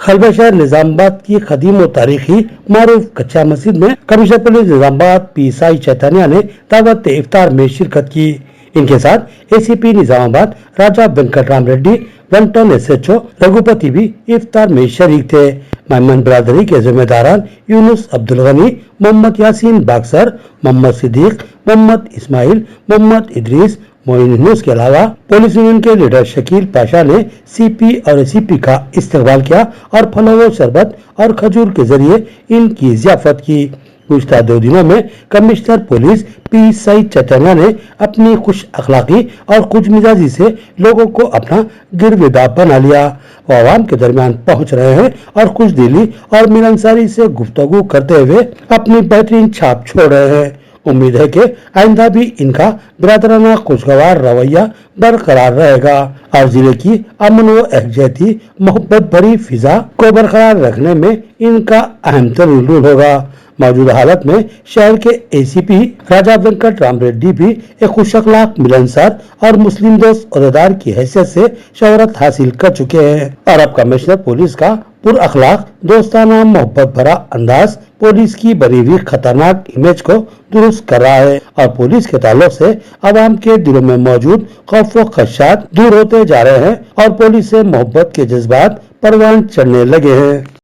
खलबा शहर निजामाबाद की कदीम और तारीखी मारूफ कच्चा मस्जिद में commissioner police Nizamabad PSI Chaitanya ने दावत इफ्तार में शिरकत की। इनके साथ एसीपी निजामाबाद राजा वेंकटराम रेड्डी, 1 टन एसएचओ रघुपति भी इफ्तार में शरीक थे। मेहमान बिरादरी के जिम्मेदारान यूनुस अब्दुल गनी, मोहम्मद यासीन बागसर, मोहम्मद सिद्दीक, मोहम्मद इस्माइल, मोहम्मद इदरीस, मोइन यूनुस के अलावा पुलिस यूनियन के लीडर शकील पाशा ने सीपी और एसीपी का इस्तकबाल किया और फलों व शरबत और खजूर के जरिए इनकी ज़ियाफत की। गुज़िश्ता 2 दिनों में कमिश्नर पुलिस पीएसआई चैतन्या ने अपनी खुश अखलाकी और खुश मिजाजी से लोगों को अपना गिरविदा बना लिया। वो आवाम के दरमियान पहुंच रहे हैं और खुश दिली और मिलनसारी से गुफ्तगू करते हुए अपनी बेहतरीन छाप छोड़ रहे हैं। उम्मीद है कि आइंदा भी इनका बिरादराना खुशगवार रवैया बरकरार रहेगा और जिले की अमन व एकजहती मोहब्बत भरी फिजा को बरकरार रखने में इनका अहम तरीन रोल होगा। मौजूदा हालत में शहर के एसीपी राजा वेंकटराम रेड्डी भी एक खुश अखलाक, मिलनसार और मुस्लिम दोस्त ओहदेदार की हैसियत से शोहरत हासिल कर चुके हैं और अब कमिश्नर पुलिस का पुरअखलाक, दोस्ताना, मोहब्बत भरा अंदाज पुलिस की बनी हुई खतरनाक इमेज को दुरुस्त कर रहा है और पुलिस के ताल्लुक से आवाम के दिलों में मौजूद खौफ व खदशात दूर होते जा रहे हैं और पुलिस से मोहब्बत के जज्बात परवान चढ़ने लगे हैं।